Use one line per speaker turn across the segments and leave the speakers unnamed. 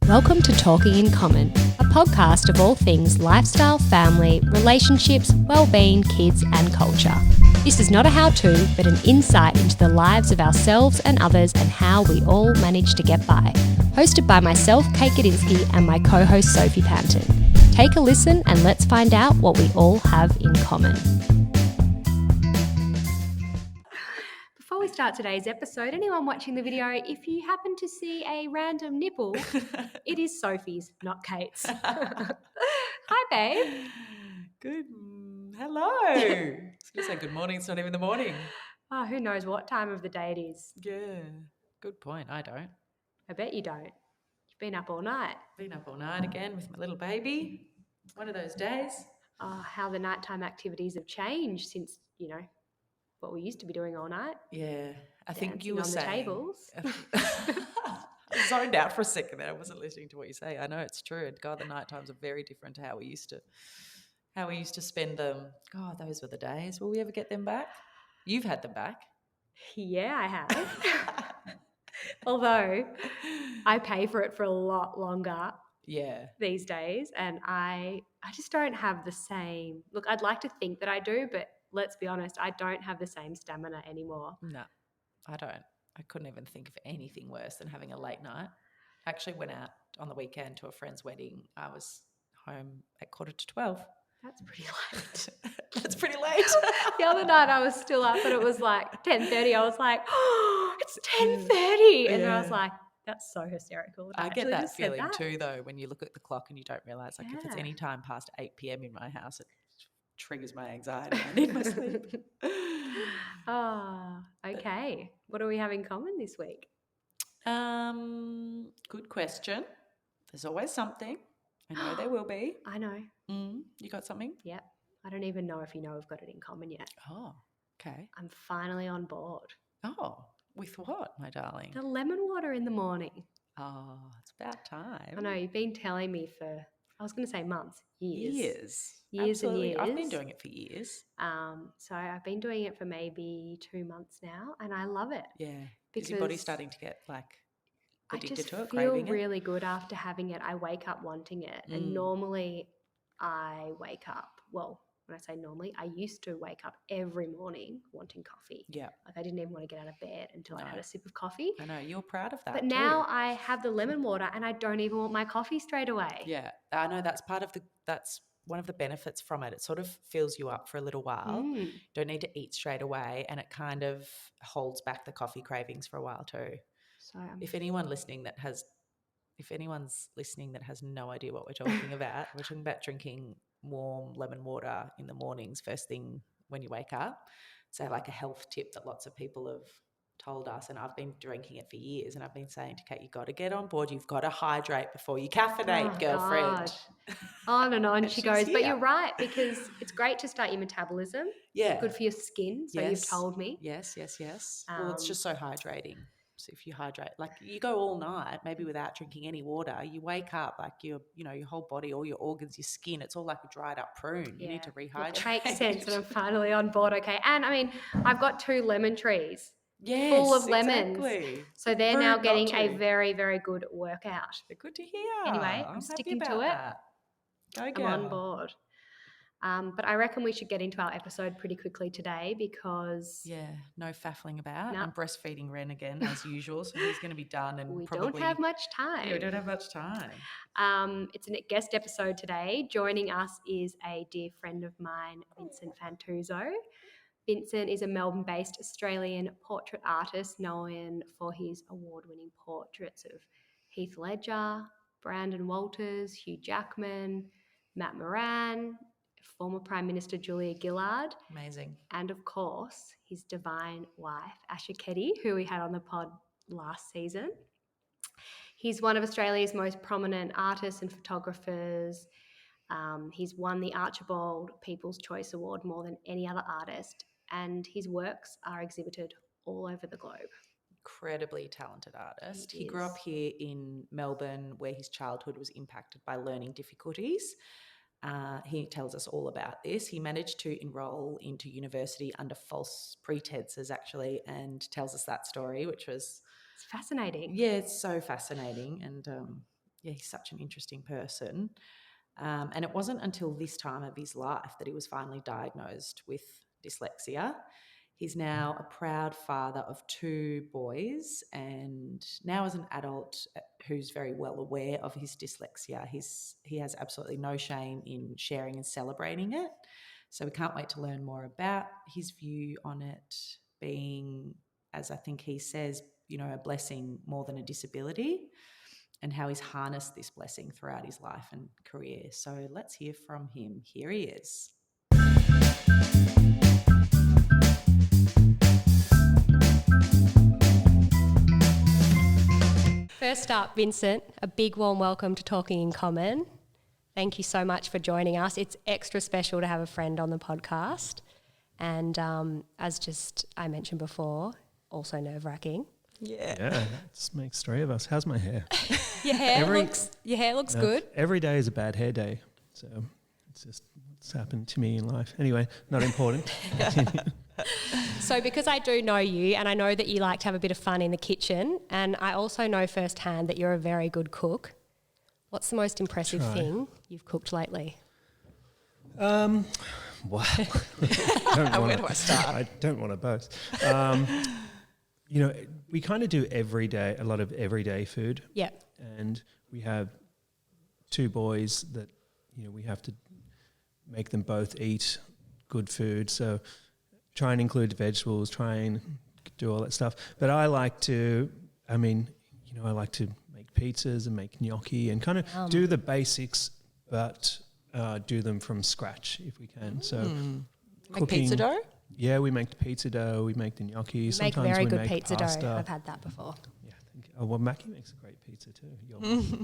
Welcome to Talking in Common, a podcast of all things lifestyle, family, relationships, well-being, kids and culture. This is not a how-to, but an insight into the lives of ourselves and others and how we all manage to get by. Hosted by myself, Kate Gadinsky, and my co-host, Sophie Panton. Take a listen and let's find out what we all have in common. Before we start today's episode, anyone watching the video, if you happen to see a random nipple, it is Sophie's, not Kate's. Hi, babe.
Good. Hello. I was going to say good morning. It's not even the morning.
Oh, who knows what time of the day it is.
Yeah. Good point. I don't.
I bet you don't. You've been up all night.
Been up all night again with my little baby. One of those days.
Oh, how the nighttime activities have changed since, what we used to be doing all night.
Yeah. I think you were
on
saying.
The tables.
I zoned out for a second there. I wasn't listening to what you say. I know it's true. God, the night times are very different to how we used to spend them. God, those were the days. Will we ever get them back? You've had them back.
Yeah, I have. Although I pay for it for a lot longer.
Yeah.
These days, and I just don't have the same. Look, I'd like to think that I do, but let's be honest, I don't have the same stamina anymore.
No, I don't. I couldn't even think of anything worse than having a late night. I actually went out on the weekend to a friend's wedding. I was home at 11:45.
That's pretty late.
That's pretty late.
The other night I was still up, but it was like 10:30. I was like, oh, it's 10:30. And I was like, that's so hysterical.
I get that feeling too, though, when you look at the clock and you don't realise, like, if it's any time past 8 p.m. in my house, it triggers my anxiety. I need my sleep.
Okay. What do we have in common this week?
Good question. There's always something. I know there will be.
I know.
You got something?
Yep. I don't even know if you know we've got it in common yet.
Oh, okay.
I'm finally on board.
Oh, with what, my darling?
The lemon water in the morning.
Oh, it's about time.
I know, you've been telling me for, I was going to say months, years.
Absolutely.
And years.
I've been doing it for years.
So I've been doing it for maybe 2 months now, and I love it.
Yeah. Because your body's starting to get addicted to it,
I just
craving
feel really good after having it. I wake up wanting it. And normally I wake up, well, when I say normally, I used to wake up every morning wanting coffee.
Yeah.
Like I didn't even want to get out of bed until I had a sip of coffee.
I know, you're proud of that.
But now I have the lemon water and I don't even want my coffee straight away.
Yeah. I know that's one of the benefits from it. It sort of fills you up for a little while. Don't need to eat straight away, and it kind of holds back the coffee cravings for a while too. So if anyone's listening that has no idea what we're talking about, we're talking about drinking warm lemon water in the mornings, first thing when you wake up. So like a health tip that lots of people have told us, and I've been drinking it for years, and I've been saying to Kate, you've got to get on board, you've got to hydrate before you caffeinate, girlfriend.
God. On and on she goes.
Here.
But you're right, because it's great to start your metabolism.
Yeah.
It's good for your skin, so you've told me.
Yes. Well, it's just so hydrating. So if you hydrate, like you go all night, maybe without drinking any water, you wake up like your whole body, all your organs, your skin, it's all like a dried up prune. You need to rehydrate.
It makes sense, and I'm finally on board. Okay. And I mean, I've got 2 lemon trees. Full of lemons.
Exactly.
So they're now getting a very, very good workout.
They're good to hear.
Anyway, I'm sticking to it.
Go girl.
I'm on board. But I reckon we should get into our episode pretty quickly today because...
Yeah, no faffling about.
No.
I'm breastfeeding Ren again as usual, so he's going to be done. And
we don't have much time.
Yeah, we don't have much time.
It's a guest episode today. Joining us is a dear friend of mine, Vincent Fantauzzo. Vincent is a Melbourne-based Australian portrait artist known for his award-winning portraits of Heath Ledger, Brandon Walters, Hugh Jackman, Matt Moran, former Prime Minister Julia Gillard.
Amazing.
And, of course, his divine wife, Asha Keddy, who we had on the pod last season. He's one of Australia's most prominent artists and photographers. He's won the Archibald People's Choice Award more than any other artist, and his works are exhibited all over the globe.
Incredibly talented artist. He grew up here in Melbourne, where his childhood was impacted by learning difficulties. He tells us all about this. He managed to enrol into university under false pretenses, actually, and tells us that story, which was...
It's fascinating.
Yeah, it's so fascinating. And he's such an interesting person. And it wasn't until this time of his life that he was finally diagnosed with dyslexia. He's now a proud father of 2 boys, and now as an adult who's very well aware of his dyslexia, he has absolutely no shame in sharing and celebrating it. So we can't wait to learn more about his view on it being, as I think he says, a blessing more than a disability, and how he's harnessed this blessing throughout his life and career. So let's hear from him. Here he is.
First up, Vincent, a big warm welcome to Talking in Common. Thank you so much for joining us. It's extra special to have a friend on the podcast. And as I mentioned before, also nerve-wracking.
Yeah, that makes 3 of us. How's my hair?
Your hair looks good.
Every day is a bad hair day. So it's just what's happened to me in life. Anyway, not important.
So because I do know you and I know that you like to have a bit of fun in the kitchen, and I also know firsthand that you're a very good cook, what's the most impressive thing you've cooked lately?
Wow.
Where do I start?
I don't want to boast. We kind of do a lot of everyday food.
Yeah.
And we have 2 boys that, we have to make them both eat good food. So try and include vegetables, try and do all that stuff. But I like to make pizzas and make gnocchi and kind of do the basics, but do them from scratch if we can. So
Make pizza dough?
Yeah, we make the pizza dough, we make the gnocchi.
You
Sometimes
make very
we
good
make
pizza
pasta.
dough. I've had that before.
Yeah, thank you. Oh, well, Mackie makes a great pizza too.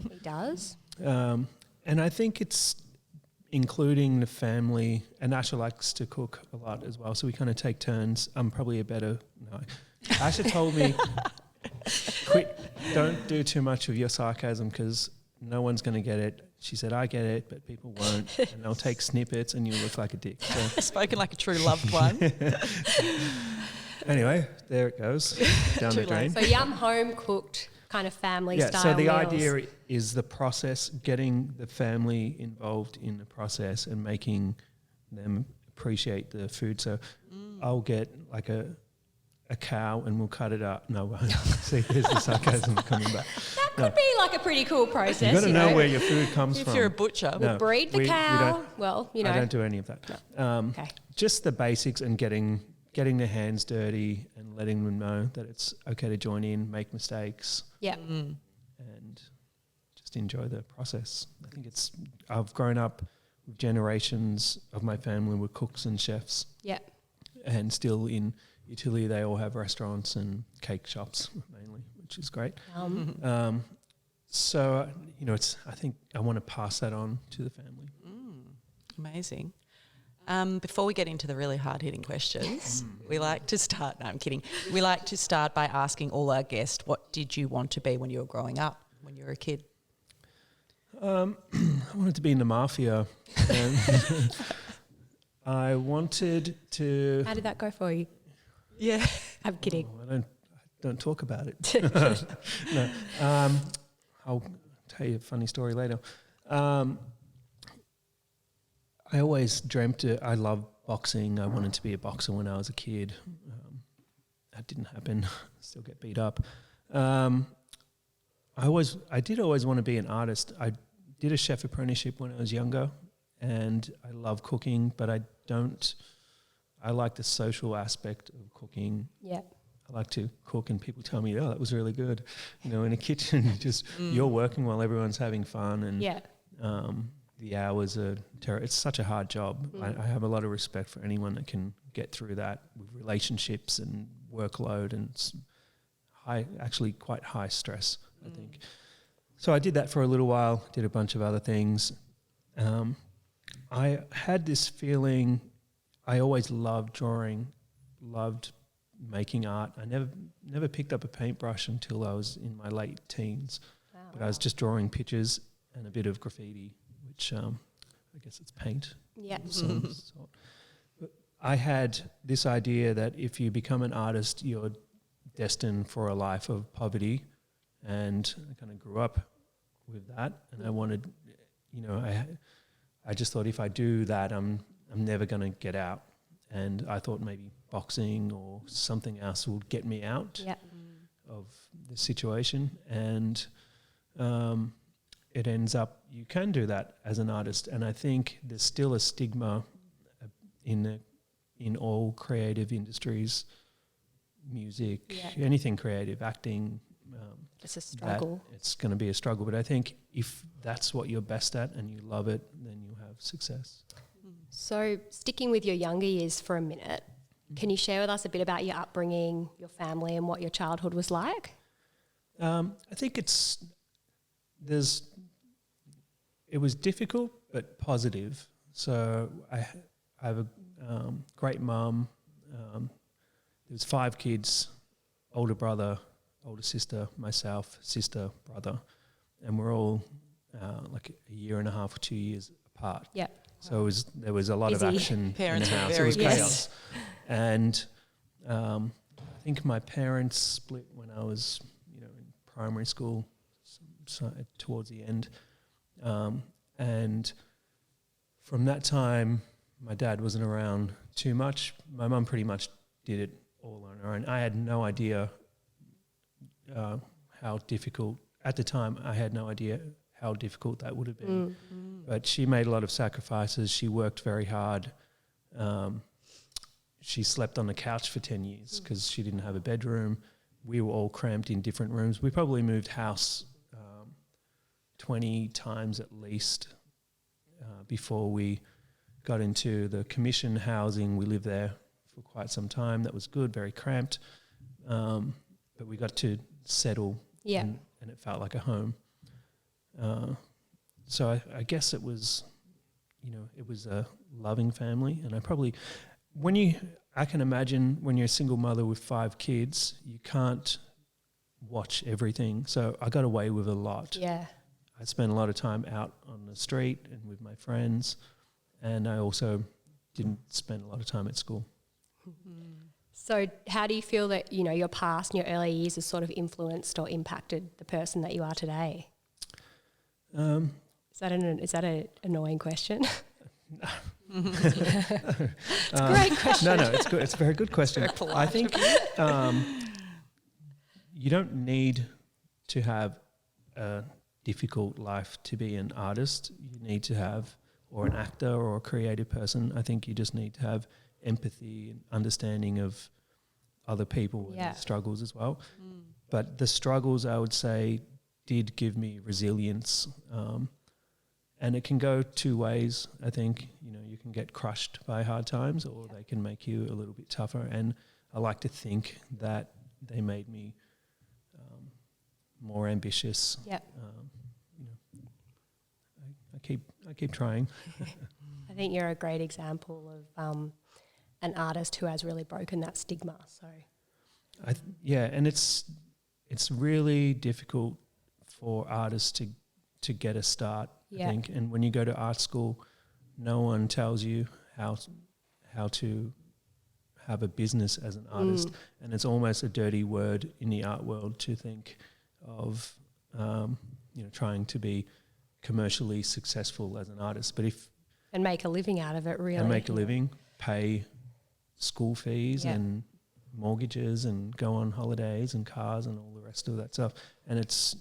He does.
And I think it's including the family, and Asha likes to cook a lot as well, so we kind of take turns. I'm probably Asha told me, don't do too much of your sarcasm because no one's going to get it. She said, I get it, but people won't, and they'll take snippets and you'll look like a dick. So.
Spoken like a true loved one.
Anyway, there it goes, down the drain.
So yum home-cooked kind of family-style
so the
meals.
idea is the process, getting the family involved in the process and making them appreciate the food. So I'll get like a cow and we'll cut it up. No, I won't. See, there's the sarcasm coming back.
That could be like a pretty cool process.
You've got to know where your food comes from.
If you're a butcher.
We'll breed the cow.
I don't do any of that.
No. Okay.
Just the basics and getting their hands dirty and letting them know that it's okay to join in, make mistakes.
Yeah.
And just enjoy the process. I think I've grown up with generations of my family were cooks and chefs.
Yeah.
And still in Italy, they all have restaurants and cake shops mainly, which is great. So, I think I want to pass that on to the family.
Amazing. Before we get into the really hard-hitting questions, we like to start... No, I'm kidding. We like to start by asking all our guests, what did you want to be when you were growing up, when you were a kid?
I wanted to be in the mafia. I wanted to...
How did that go for you?
Yeah.
I'm kidding.
I don't talk about it. No. I'll tell you a funny story later. I always dreamt I loved boxing. I wanted to be a boxer when I was a kid. That didn't happen. Still get beat up. I did always want to be an artist. I did a chef apprenticeship when I was younger, and I love cooking, but I like the social aspect of cooking.
Yeah.
I like to cook and people tell me, oh, that was really good. In a kitchen, you're working while everyone's having fun, and the hours are it's such a hard job. I have a lot of respect for anyone that can get through that with relationships and workload and quite high stress, I think. So I did that for a little while, did a bunch of other things. I had this feeling, I always loved drawing, loved making art. I never picked up a paintbrush until I was in my late teens.
Wow.
But I was just drawing pictures and a bit of graffiti, which I guess it's paint.
Yeah.
Of some sort. But I had this idea that if you become an artist, you're destined for a life of poverty. And I kind of grew up with that, and I wanted, I just thought if I do that, I'm never going to get out, and I thought maybe boxing or something else would get me out of the situation, and it ends up you can do that as an artist, and I think there's still a stigma in all creative industries, music, anything creative, acting.
It's a struggle.
It's going to be a struggle, but I think if that's what you're best at and you love it, then you'll have success.
So sticking with your younger years for a minute, can you share with us a bit about your upbringing, your family, and what your childhood was like?
I think it was difficult but positive. So I have a great mum. There was 5 kids, older brother, older sister, myself, sister, brother, and we're all like a year and a half or 2 years apart.
Yeah.
So there was a lot of action
Parents
in the
were
house. It
very
was
busy.
chaos. And I think my parents split when I was, in primary school, so towards the end. And from that time, my dad wasn't around too much. My mum pretty much did it all on her own. I had no idea how difficult, at the time, I had no idea how difficult that would have been. But she made a lot of sacrifices. She worked very hard. She slept on the couch for 10 years because she didn't have a bedroom. We were all cramped in different rooms. We probably moved house 20 times at least before we got into the commission housing. We lived there for quite some time. That was good, very cramped. But we got to settle and it felt like a home. So I guess it was, it was a loving family. And I can imagine when you're a single mother with 5 kids, you can't watch everything. So I got away with a lot.
Yeah.
I spent a lot of time out on the street and with my friends, and I also didn't spend a lot of time at school.
So how do you feel that, your past and your early years has sort of influenced or impacted the person that you are today? Is that an annoying question?
It's
a great question.
No, it's good. It's a very good question. I think you don't need to have a difficult life to be an artist. You need to have, or an actor or a creative person. I think you just need to have empathy and understanding of other people and their struggles as well. But the struggles, I would say, did give me resilience. And it can go 2 ways, I think. You can get crushed by hard times, or they can make you a little bit tougher. And I like to think that they made me more ambitious.
Yeah.
I keep trying.
I think you're a great example of an artist who has really broken that stigma. So,
and it's really difficult for artists to get a start. I think, and when you go to art school, no one tells you how to have a business as an artist, and it's almost a dirty word in the art world to think of, trying to be commercially successful as an artist. But
and make a living out of it, really.
And make a living, pay school fees and mortgages, and go on holidays and cars and all the rest of that stuff. And it's,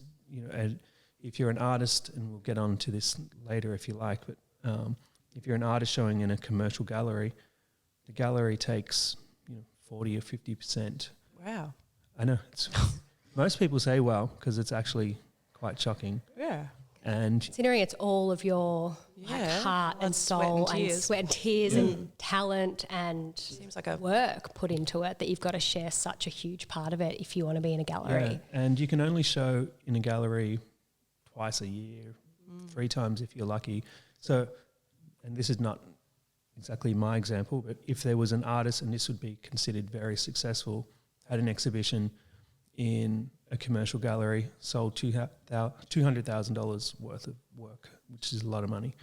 if you're an artist, and we'll get on to this later if you like, but if you're an artist showing in a commercial gallery, the gallery takes 40 or 50%.
Wow.
I know. Most people say wow, because it's actually quite shocking.
Yeah.
And
considering it's all of your heart and soul and sweat and tears and talent and
seems like a
work put into it, that you've got to share such a huge part of it if you want to be in a gallery.
Yeah. And you can only show in a gallery twice a year, 3 times if you're lucky. So, and this is not exactly my example, but if there was an artist, and this would be considered very successful, had an exhibition in a commercial gallery, sold $200,000 worth of work, which is a lot of money.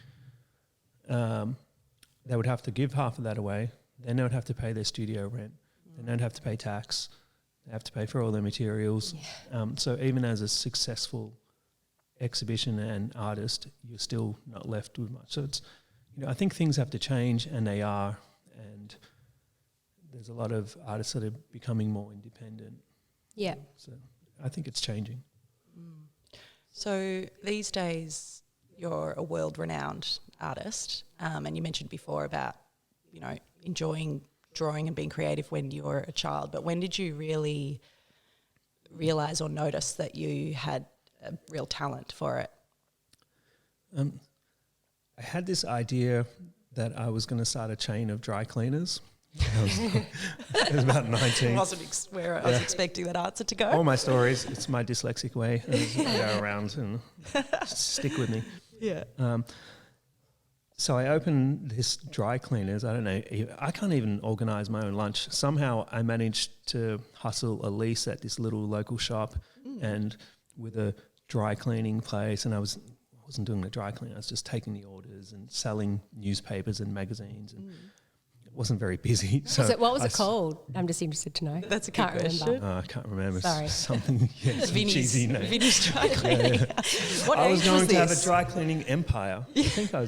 They would have to give half of that away. Then they would have to pay their studio rent. Then they'd have to pay tax. They have to pay for all their materials. So even as a successful exhibition and artist, you're still not left with much. So it's, I think things have to change, and they are, and there's a lot of artists that are becoming more independent.
Yeah.
So I think it's changing.
So these days you're a world-renowned artist, and you mentioned before about, enjoying drawing and being creative when you were a child, but when did you really realise or notice that you had a real talent for it?
I had this idea that I was going to start a chain of dry cleaners. I was about 19.
Wasn't where I was expecting that answer to go.
All my stories, it's my dyslexic way. I just go around and stick with me.
Yeah.
So I opened this dry cleaners. I don't know. I can't even organise my own lunch. Somehow I managed to hustle a lease at this little local shop and with a dry cleaning place. And I wasn't doing the dry cleaning. I was just taking the orders and selling newspapers and magazines. And it wasn't very busy. So
what was it called? I'm just interested to know.
That's a
Can't
good question.
remember.
I can't remember.
Sorry.
Something some cheesy name.
Vinny's dry cleaning. What
I
age
was going to have a
this?
dry cleaning empire. I think I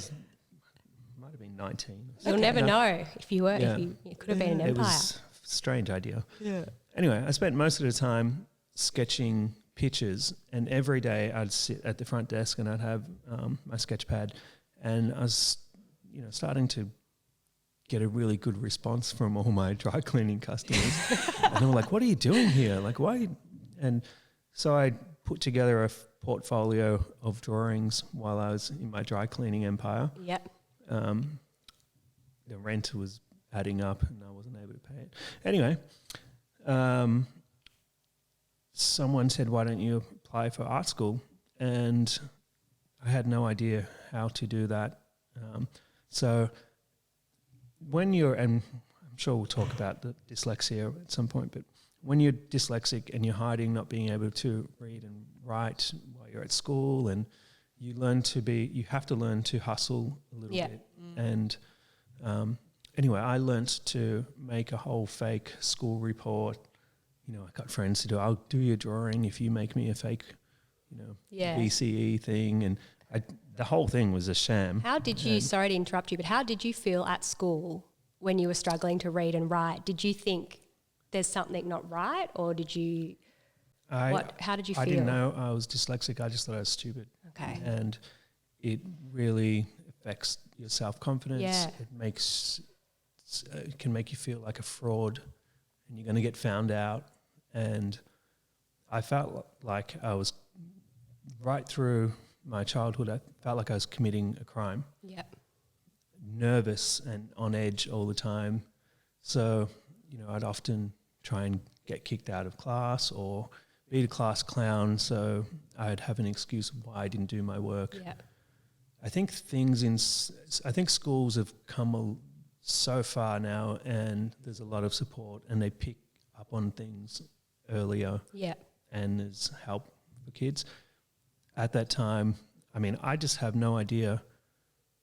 might have been 19.
You'll never know if you were.
Yeah.
It could have been an
It
empire.
was a strange idea.
Yeah.
Anyway, I spent most of the time sketching pictures, and every day I'd sit at the front desk and I'd have my sketch pad, and I was, starting to get a really good response from all my dry cleaning customers. And they were like, "What are you doing here? Like, why?" And so I put together a portfolio of drawings while I was in my dry cleaning empire.
Yep.
The rent was adding up and I wasn't able to pay it. Anyway, someone said, "Why don't you apply for art school?" And I had no idea how to do that. So when and I'm sure we'll talk about the dyslexia at some point, but when you're dyslexic and you're hiding not being able to read and write while you're at school, and you have to learn to hustle a little bit. And anyway, I learnt to make a whole fake school report. I got friends to do, "I'll do your drawing if you make me a fake, BCE thing." And the whole thing was a sham.
How did you, sorry to interrupt you, but how did you feel at school when you were struggling to read and write? Did you think there's something not right, or did you, how did you feel?
I didn't know I was dyslexic. I just thought I was stupid.
Okay.
And it really affects your self-confidence.
Yeah.
It can make you feel like a fraud, and you're going to get found out. And I felt like I was, right through my childhood, I felt like I was committing a crime.
Yep.
Nervous and on edge all the time. So, I'd often try and get kicked out of class or be the class clown, so I'd have an excuse of why I didn't do my work.
Yeah.
I think schools have come so far now, and there's a lot of support, and they pick up on things earlier.
Yeah.
And there's help for kids. At that time, I just have no idea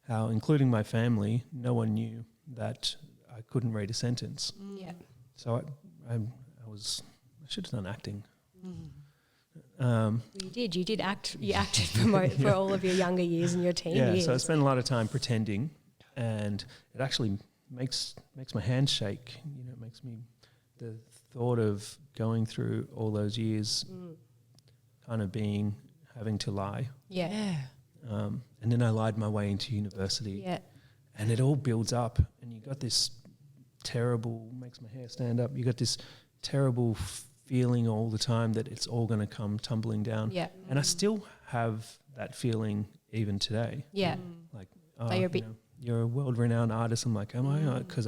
how, including my family, no one knew that I couldn't read a sentence.
Yeah.
So I should have done acting.
You did act. You acted for all of your younger years and your teen years.
So I spent a lot of time pretending, and it actually makes my hands shake. It makes me, the thought of going through all those years kind of having to lie.
Yeah.
And then I lied my way into university.
Yeah.
And it all builds up, and you got this terrible, makes my hair stand up, you got this terrible feeling all the time that it's all going to come tumbling down.
Yeah.
And I still have that feeling even today.
Yeah.
Like,
you're
a world-renowned artist. I'm like, am I? Because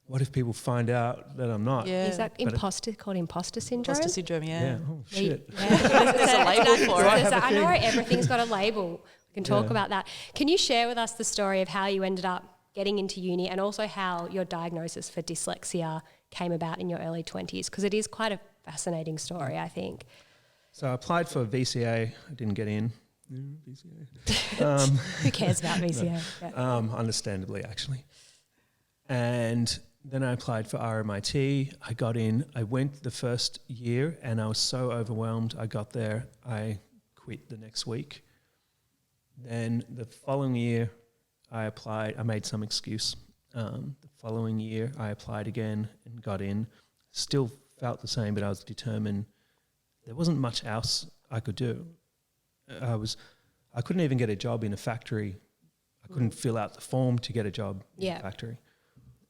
what if people find out that I'm not?
Yeah.
Is that called imposter syndrome?
Imposter syndrome,
Yeah. Oh, shit.
There's a label for it.
I know everything's got a label. We can talk about that. Can you share with us the story of how you ended up getting into uni, and also how your diagnosis for dyslexia came about in your early 20s? Because it is quite a fascinating story, I think.
So I applied for VCA. I didn't get in. VCA.
Who cares about VCA? Yeah.
Understandably, actually. And then I applied for RMIT. I got in. I went the first year, and I was so overwhelmed. I got there. I quit the next week. Then the following year, I applied. I made some excuse. The following year, I applied again and got in. Still felt the same, but I was determined. There wasn't much else I could do. I couldn't even get a job in a factory. I couldn't fill out the form to get a job in a factory.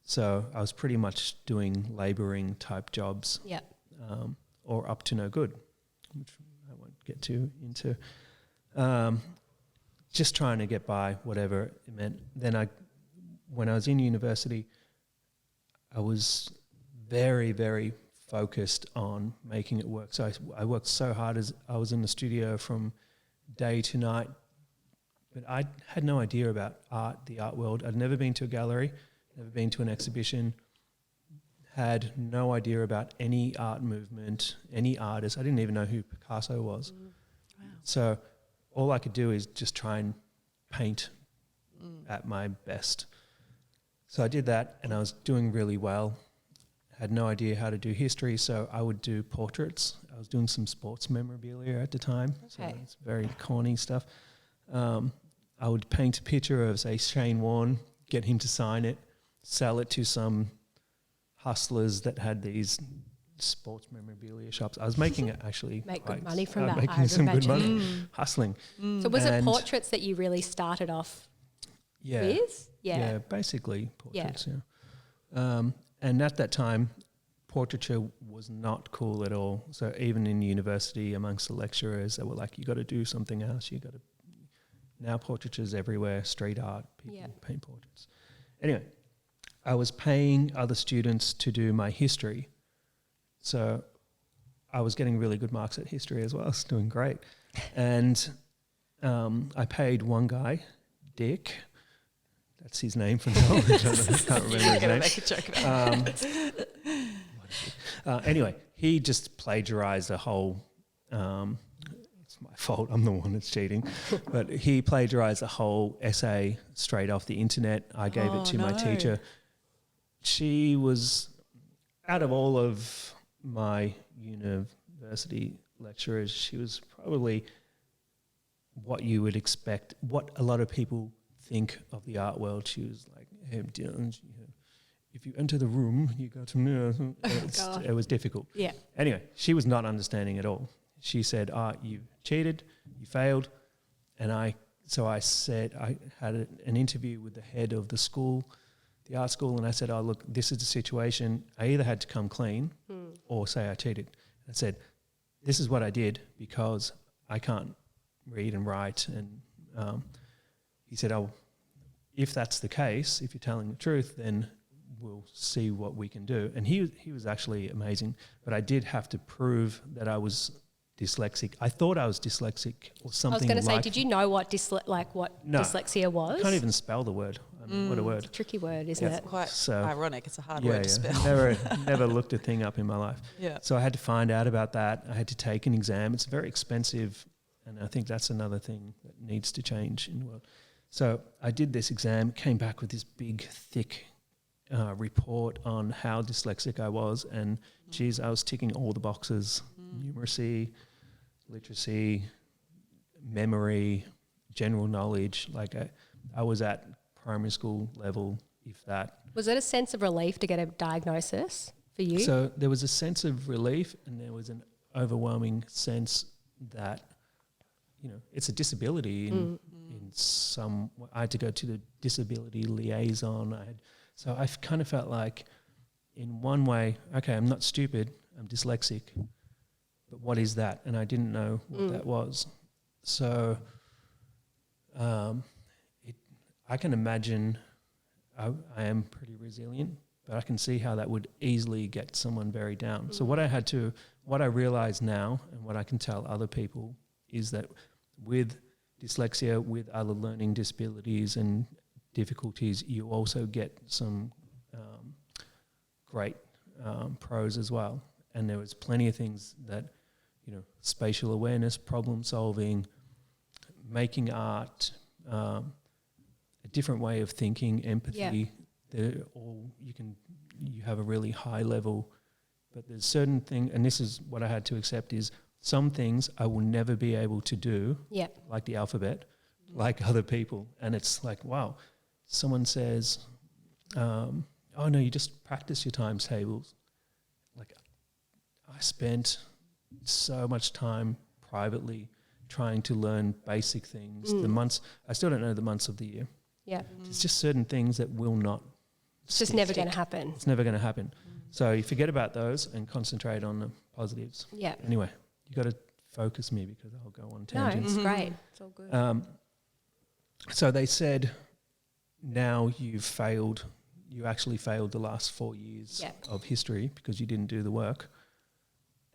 So I was pretty much doing labouring type jobs, or up to no good, which I won't get too into. Just trying to get by, whatever it meant. Then when I was in university, I was very, very focused on making it work. So I worked so hard as I was in the studio from day to night, but I had no idea about art, the art world. I'd never been to a gallery, never been to an exhibition, had no idea about any art movement, any artist. I didn't even know who Picasso was. Wow. So all I could do is just try and paint at my best. So I did that, and I was doing really well. Had no idea how to do history, so I would do portraits. I was doing some sports memorabilia at the time, so it's very corny stuff. I would paint a picture of, say, Shane Warne, get him to sign it, sell it to some hustlers that had these sports memorabilia shops. I was making it actually
make good money from that.
Making some good money, hustling.
So was it portraits that you really started off with?
Yeah, basically portraits. Yeah. And at that time, portraiture was not cool at all. So even in university, amongst the lecturers, they were like, "You got to do something else. You got to." Now portraiture's everywhere. Street art, people paint portraits. Anyway, I was paying other students to do my history, so I was getting really good marks at history as well. I was doing great, and I paid one guy, Dick. That's his name for now. I can't remember his name.
Make a joke about
anyway, he just plagiarized a whole. It's my fault. I'm the one that's cheating, but he plagiarized a whole essay straight off the internet. I gave it to my teacher. She was, out of all of my university lecturers, she was probably what you would expect, what a lot of people think of the art world. She was like, hey, if you enter the room, you go to it was difficult.
Yeah.
Anyway, she was not understanding at all. She said, you cheated, you failed. And I said, I had an interview with the head of the school, the art school, and I said, look, this is the situation. I either had to come clean or say I cheated. I said, this is what I did because I can't read and write. And he said, if that's the case, if you're telling the truth, then we'll see what we can do. And he was actually amazing, but I did have to prove that I was dyslexic. I thought I was dyslexic or something. I was
going to say, did you know what dyslexia was?
I can't even spell the word. I mean, what a word.
It's a tricky word, isn't it?
Quite ironic. It's a hard
word
to spell.
Never looked a thing up in my life.
Yeah.
So I had to find out about that. I had to take an exam. It's very expensive, and I think that's another thing that needs to change in the world. So I did this exam, came back with this big, thick report on how dyslexic I was, and geez, I was ticking all the boxes: numeracy, literacy, memory, general knowledge. Like I was at primary school level, if that.
Was it a sense of relief to get a diagnosis for you?
So there was a sense of relief, and there was an overwhelming sense that, it's a disability in some. I had to go to the disability liaison. So I kind of felt like, in one way, okay, I'm not stupid, I'm dyslexic, but what is that? And I didn't know what that was. So I can imagine I am pretty resilient, but I can see how that would easily get someone very down. So what I realize now, and what I can tell other people, is that with dyslexia, with other learning disabilities and difficulties, you also get some great pros as well. And there was plenty of things that, spatial awareness, problem solving, making art, a different way of thinking, empathy. They're all you have a really high level, but there's certain thing, and this is what I had to accept, is some things I will never be able to do, like the alphabet, like other people. And it's like, wow, someone says, oh no, you just practice your times tables. Like, I spent so much time privately trying to learn basic things. The months, I still don't know the months of the year.
Yeah.
There's just certain things that will not
It's just never going to happen.
It's never going to happen. So you forget about those and concentrate on the positives.
Yeah.
Anyway, you got to focus me because I'll go on
No,
tangents.
it's great. It's all good.
So they said, now you actually failed the last 4 years of history because you didn't do the work.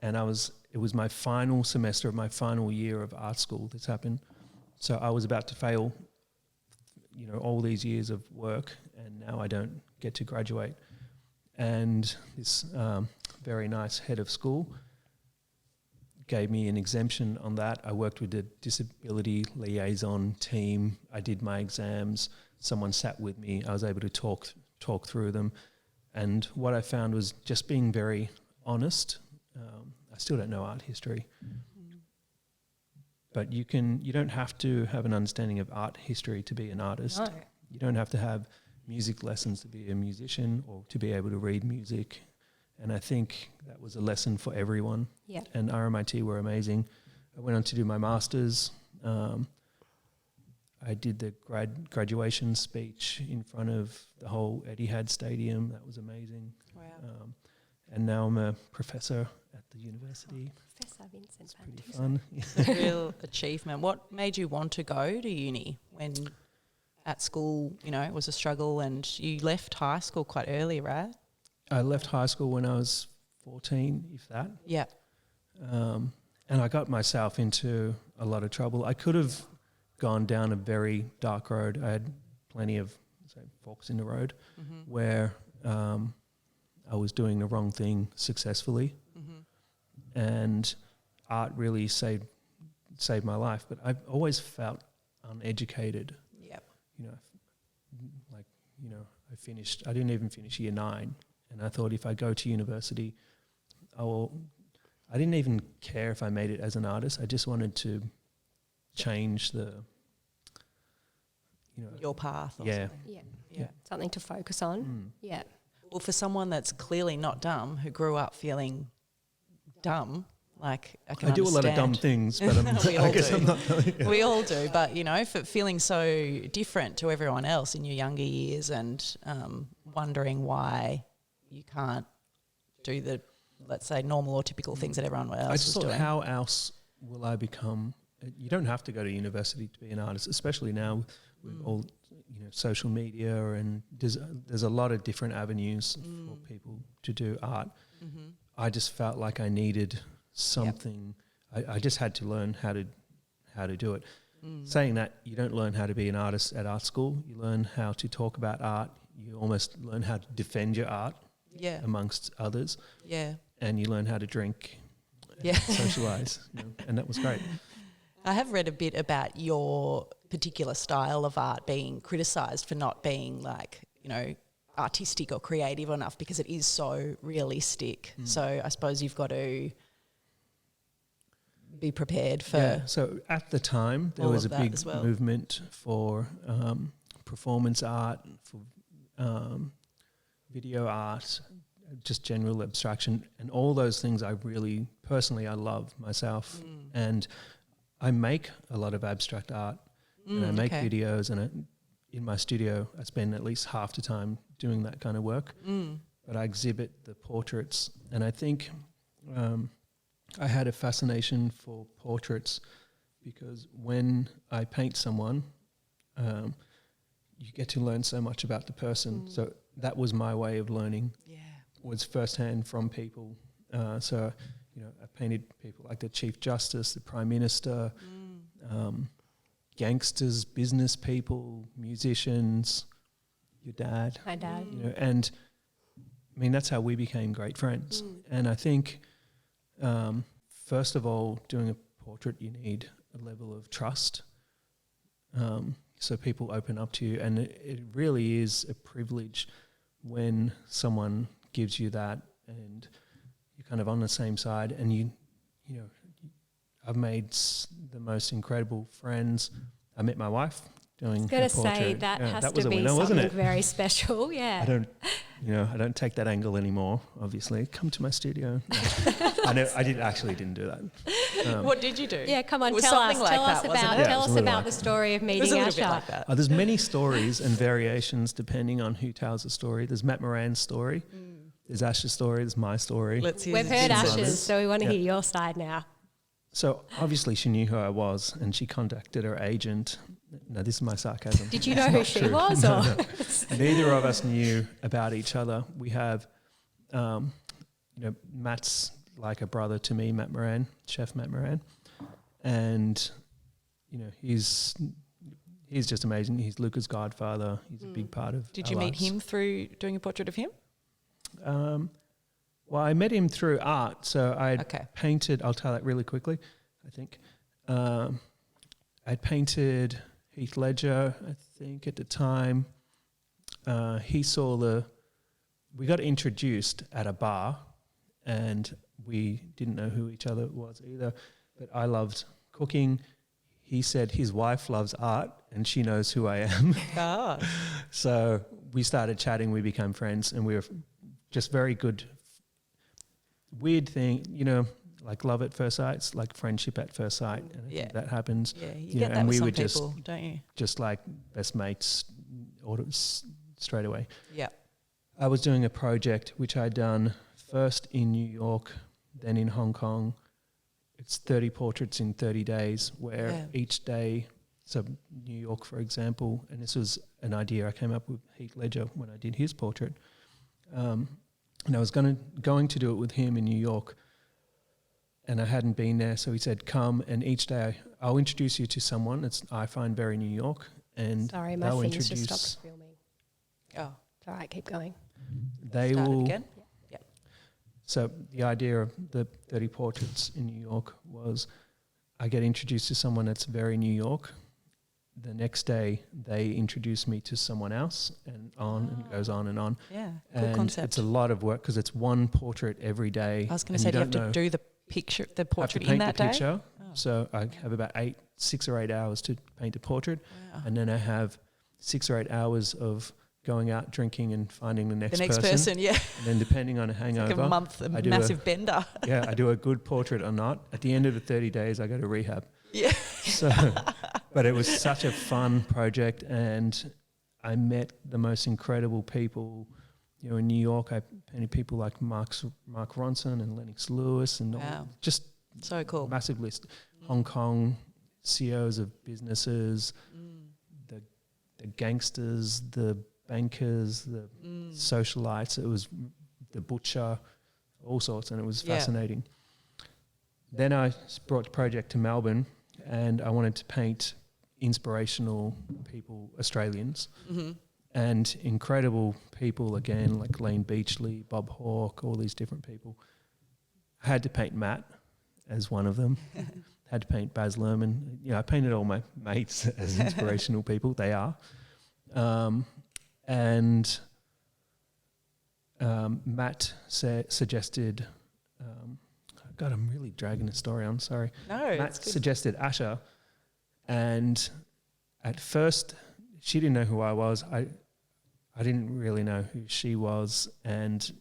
And it was my final semester of my final year of art school this happened. So I was about to fail, all these years of work, and now I don't get to graduate. And this very nice head of school gave me an exemption on that. I worked with the disability liaison team. I did my exams. Someone sat with me. I was able to talk through them. And what I found was just being very honest. I still don't know art history. But you don't have to have an understanding of art history to be an artist.
No.
You don't have to have music lessons to be a musician or to be able to read music. And I think that was a lesson for everyone.
Yeah.
And RMIT were amazing. I went on to do my master's. I did the graduation speech in front of the whole Etihad Stadium. That was amazing.
Wow.
And now I'm a professor at the university.
Professor Vincent
It's pretty
Fantauzzo.
fun.
It's a real achievement. What made you want to go to uni when at school, it was a struggle, and you left high school quite early, right?
I left high school when I was 14, if that.
Yeah.
And I got myself into a lot of trouble. I could have gone down a very dark road. I had plenty of forks in the road where I was doing the wrong thing successfully. And art really saved my life. But I've always felt uneducated.
Yep.
I didn't even finish year 9. And I thought if I go to university, I didn't even care if I made it as an artist. I just wanted to change
Your path. Or
Yeah.
something.
Yeah.
Yeah.
Something to focus on. Yeah.
Well, for someone that's clearly not dumb, who grew up feeling dumb, like I can
I do a lot of dumb
understand.
things, but
We all
I guess
do.
I'm not. Yeah.
We all do, but for feeling so different to everyone else in your younger years, and wondering why you can't do the, let's say, normal or typical things that everyone else
I just
was
thought,
doing.
how else will I become? You don't have to go to university to be an artist, especially now with all social media, and there's a lot of different avenues for people to do art. I just felt like I needed something. I just had to learn how to do it. Saying that, you don't learn how to be an artist at art school. You learn how to talk about art. You almost learn how to defend your art amongst others.
Yeah.
And you learn how to drink,
Yeah.
socialise, and that was great.
I have read a bit about your particular style of art being criticised for not being artistic or creative enough because it is so realistic. So I suppose you've got to be prepared for...
Yeah, so at the time, there
all
was a
of that
big
as well.
movement for performance art, for video art, just general abstraction, and all those things I love myself. And I make a lot of abstract art, and I make videos, and in my studio I spend at least half the time doing that kind of work. But I exhibit the portraits, and I think I had a fascination for portraits because when I paint someone, you get to learn so much about the person. So that was my way of learning, was firsthand from people. I painted people like the Chief Justice, the Prime Minister, gangsters, business people, musicians, your dad.
My dad.
And I mean, that's how we became great friends. And I think, first of all, doing a portrait, you need a level of trust. So people open up to you, and it really is a privilege when someone gives you that, and you're kind of on the same side, and I've made the most incredible friends. I met my wife doing
I was going
her
to say
portrait.
that
Yeah,
has
that was
to
a
be
winner, wasn't
something
it?
very special. Yeah.
I don't take that angle anymore. Obviously, come to my studio. No. I didn't do that.
What did you do?
Yeah, come on,
It was
tell us.
something like
Tell us
that, wasn't
about
it?
Yeah,
tell
it was
us
a little
about
like
the
that.
story of
It was
meeting
a little bit
Asha.
like that.
There's many stories and variations depending on who tells the story. There's Matt Moran's story. There's Ash's story. There's my story.
Let's hear
We've heard
Vincent's.
Ash's, so we want to
Yeah.
hear your side now.
So obviously she knew who I was, and she contacted her agent. No, this is my sarcasm.
Did you
It's
know who
not
she
true.
was?
No,
Or?
no. Neither of us knew about each other. We have, Matt's like a brother to me, Matt Moran, Chef Matt Moran, and he's just amazing. He's Luca's godfather. He's a big part of.
Did
our
you meet
lives.
him through doing a portrait of him?
Well, I met him through art. So I
Okay.
painted. I'll tell that really quickly. I think I'd painted Heath Ledger. I think at the time he saw we got introduced at a bar, and we didn't know who each other was either. But I loved cooking. He said his wife loves art, and she knows who I am.
Ah.
So we started chatting. We became friends, and we were just very good. Weird thing, like love at first sight. It's like friendship at first sight, and I think that happens.
Yeah, you
Yeah,
get that
and
with
we
some
were just-
people, don't you?
Just like best mates, straight away.
Yeah.
I was doing a project which I'd done first in New York, then in Hong Kong. It's 30 portraits in 30 days, where each day, so New York, for example, and this was an idea I came up with Heath Ledger when I did his portrait. And I was going to do it with him in New York, and I hadn't been there, so he said, come, and each day I'll introduce you to someone I find very New York, and
Sorry, my
they'll
thing's just
introduce...
stopped filming.
Oh,
It's all right, keep going.
They
start it
will...
again.
So the idea of the 30 portraits in New York was I get introduced to someone that's very New York. The next day they introduce me to someone else, and it goes on and on.
Yeah, cool
And
concept.
it's a lot of work because it's one portrait every day.
I was going to say, do you have to do the picture, the portrait in that
the
day?
picture. So I have about 6 or 8 hours to paint a portrait,
Wow.
and then I have 6 or 8 hours of going out drinking and finding the next
person, yeah.
And then depending on a hangover,
Like a month,
I do
massive bender.
yeah, I do a good portrait or not. At the end of the 30 days, I go to rehab.
Yeah.
So, but it was such a fun project, and I met the most incredible people. In New York, I painted people like Mark Ronson and Lennox Lewis, and
Wow.
just
So cool.
massive list. Hong Kong CEOs of businesses, the gangsters, the bankers, the socialites. It was the butcher, all sorts, and it was fascinating. Then I brought the project to Melbourne, and I wanted to paint inspirational people, Australians, and incredible people again, like Lane Beachley, Bob Hawke, all these different people. I had to paint Matt as one of them. Had to paint Baz Luhrmann. I painted all my mates as inspirational people. They are. And Matt suggested... God, I'm really dragging the story on, sorry.
No,
Matt suggested Asha, and at first she didn't know who I was. I didn't really know who she was, and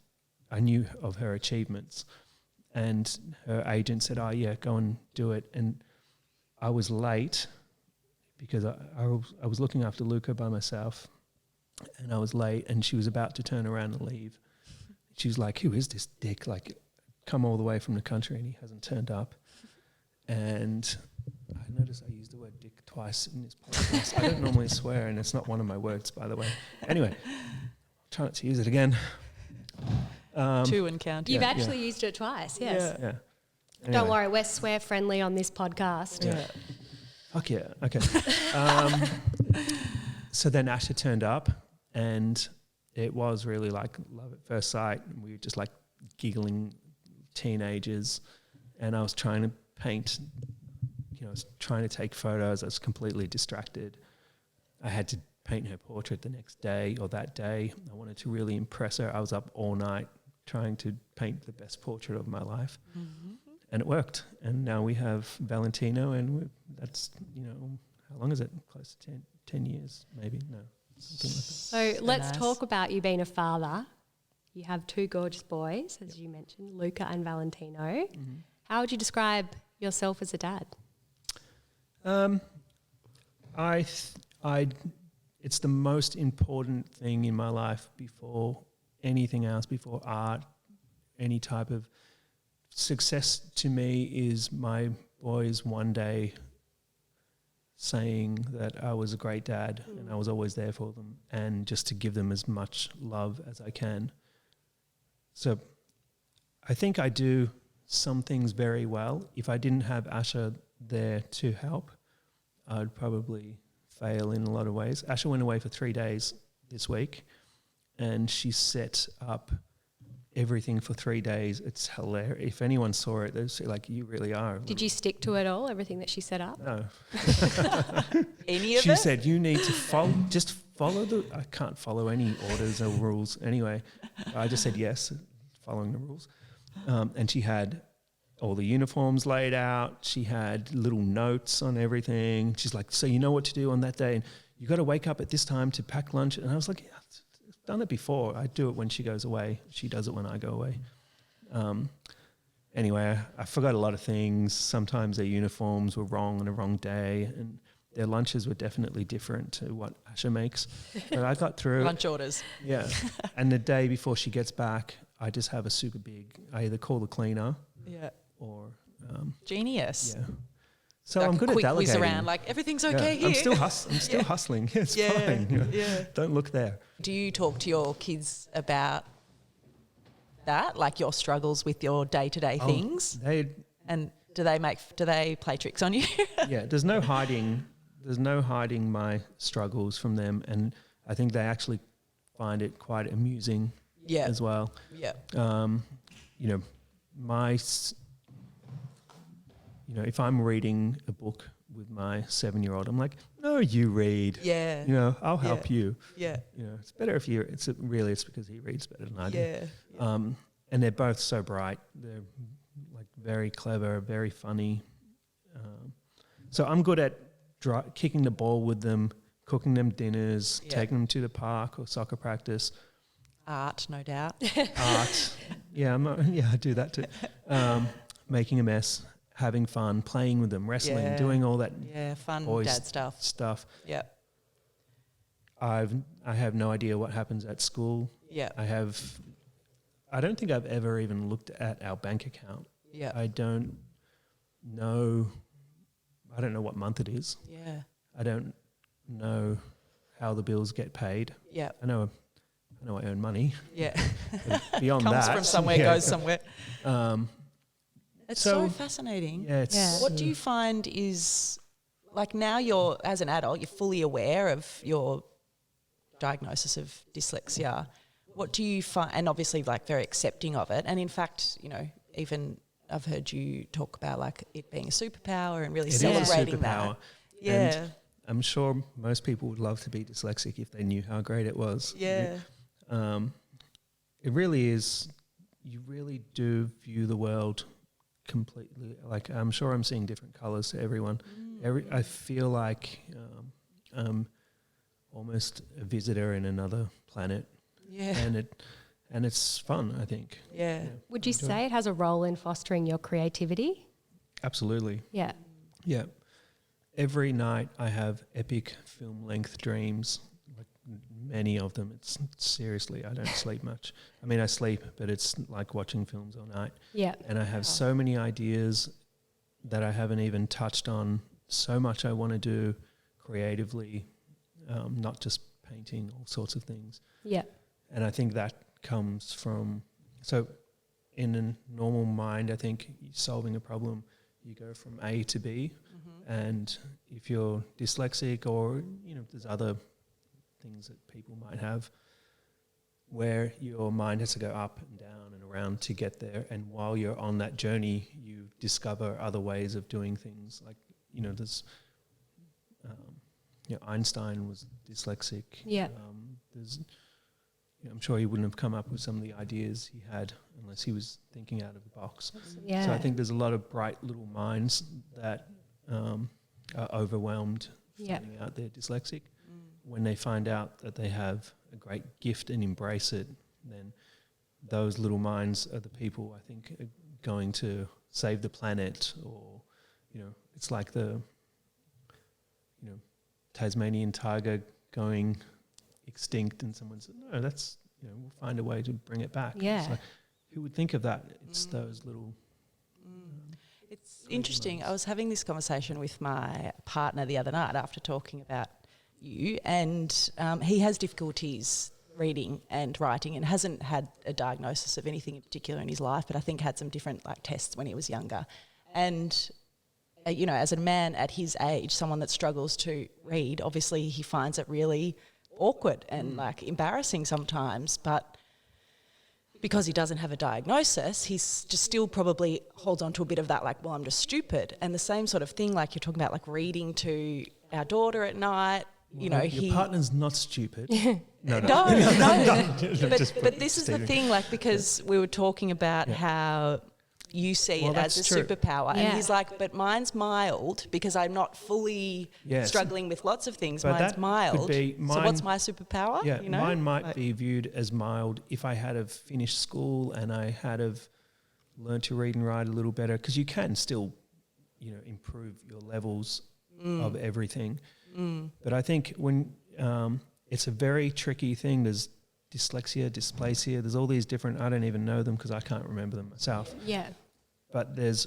I knew of her achievements. And her agent said, oh, yeah, go and do it. And I was late because I was looking after Luca by myself, and I was late, and she was about to turn around and leave. She was like, who is this dick? Like, come all the way from the country and he hasn't turned up. And I noticed I used the word dick twice in this podcast. I don't normally swear, and it's not one of my words, by the way. Anyway, try not to use it again.
2 and counting.
You've actually used it twice, yes.
Yeah.
Don't
Anyway.
worry, we're swear friendly on this podcast.
Yeah. Fuck yeah. Okay. So then Asha turned up, and it was really like love at first sight. And we were just like giggling teenagers, and I was trying to paint, I was trying to take photos. I was completely distracted. I had to paint her portrait the next day or that day. I wanted to really impress her. I was up all night trying to paint the best portrait of my life. And it worked. And now we have Valentino, and that's, how long is it? Close to 10 years, maybe. No, something like that.
So let's
nice.
talk about you being a father. You have 2 gorgeous boys, as you mentioned, Luca and Valentino. How would you describe yourself as a dad?
It's the most important thing in my life before anything else, before art, any type of success to me is my boys one day saying that I was a great dad and I was always there for them, and just to give them as much love as I can. So I think I do some things very well. If I didn't have Asha there to help, I'd probably fail in a lot of ways. Asha went away for 3 days this week, and she set up everything for 3 days. It's hilarious. If anyone saw it, they'd say, like, you really are.
Did you stick to it all, everything that she set up?
No.
Any of
She
it?
said, you need to follow I can't follow any orders or rules anyway. I just said yes, following the rules. And she had all the uniforms laid out. She had little notes on everything. She's like, so you know what to do on that day, and you got to wake up at this time to pack lunch. And I was like, yeah, I've done it before. I do it when she goes away. She does it when I go away. Anyway, I forgot a lot of things. Sometimes their uniforms were wrong on a wrong day, and their lunches were definitely different to what Asha makes. But I got through.
Lunch orders.
Yeah. And the day before she gets back, I just have a super big, I either call the cleaner
Yeah.
or,
Genius.
yeah. So
Like
I'm
a
good at
quick whiz
delegating.
around, like everything's
Yeah,
okay here.
I'm still hustling. It's fine. You know.
Yeah.
Don't look there.
Do you talk to your kids about that, like your struggles with your day-to-day things? And do they play tricks on you?
Yeah, there's no hiding my struggles from them, and I think they actually find it quite amusing
Yeah.
as well.
Yeah.
You know, if I'm reading a book with my 7-year-old, I'm like, no, you read.
Yeah.
You know, I'll help you.
Yeah.
You know, it's better if it's because he reads better than I do.
Yeah.
And they're both so bright. They're like very clever, very funny. So I'm good at kicking the ball with them, cooking them dinners, taking them to the park or soccer practice.
Art, no doubt.
Art. I do that too. Making a mess, having fun, playing with them, wrestling, doing all that
Fun
boys
dad stuff. Yeah.
I have no idea what happens at school.
Yeah.
I don't think I've ever even looked at our bank account.
Yeah.
I don't know what month it is.
Yeah.
I don't know how the bills get paid.
Yeah.
I know I earn money.
Yeah.
Beyond
Comes
that,
from somewhere, goes somewhere. It's so
so
fascinating.
Yeah, it's
What do you find is, like, now you're, as an adult, you're fully aware of your diagnosis of dyslexia. What do you find, and obviously like very accepting of it, and in fact, you know, even I've heard you talk about like it being a superpower and really
It is a
celebrating
superpower.
that. Yeah.
And I'm sure most people would love to be dyslexic if they knew how great it was.
Yeah.
It really is. You really do view the world completely. Like, I'm sure I'm seeing different colours to everyone. I feel like I'm almost a visitor in another planet.
Yeah.
And it's fun, I think.
Yeah.
Would you say it has a role in fostering your creativity?
Absolutely.
Yeah.
Yeah. Every night I have epic film-length dreams, like many of them. It's seriously, I don't sleep much. I mean, I sleep, but it's like watching films all night.
Yeah.
And I have so many ideas that I haven't even touched on, so much I want to do creatively, not just painting, all sorts of things.
Yeah.
And I think that comes from, so in a normal mind, I think solving a problem, you go from A to B. And if you're dyslexic, or, you know, there's other things that people might have where your mind has to go up and down and around to get there. And while you're on that journey, you discover other ways of doing things. Like, you know, there's, Einstein was dyslexic.
Yeah.
I'm sure he wouldn't have come up with some of the ideas he had unless he was thinking out of the box.
Yeah.
So I think there's a lot of bright little minds that are overwhelmed
Yeah.
finding out they're dyslexic. When they find out that they have a great gift and embrace it, then those little minds are the people I think are going to save the planet, or, it's like the, Tasmanian tiger going extinct and someone said, no, that's, we'll find a way to bring it back.
Yeah.
It's like, who would think of that? It's those little...
It's interesting. I was having this conversation with my partner the other night after talking about you, and he has difficulties reading and writing and hasn't had a diagnosis of anything in particular in his life, but I think had some different tests when he was younger. And, as a man at his age, someone that struggles to read, obviously he finds it really awkward and embarrassing sometimes, but because he doesn't have a diagnosis, he's just still probably holds on to a bit of that, well, I'm just stupid. And the same sort of thing, you're talking about, reading to our daughter at night.
Your partner's not stupid. No.
But this is the thing, because we were talking about how you see it as a superpower.
Yeah.
And he's like, but mine's mild because I'm not fully struggling with lots of things.
But
mine's
that
mild.
could be
so what's my superpower?
Yeah, mine might be viewed as mild if I had have finished school and I had have learned to read and write a little better, because you can still, improve your levels of everything. But I think when it's a very tricky thing. There's dyslexia, dysplasia. There's all these different, I don't even know them because I can't remember them myself.
Yeah.
But there's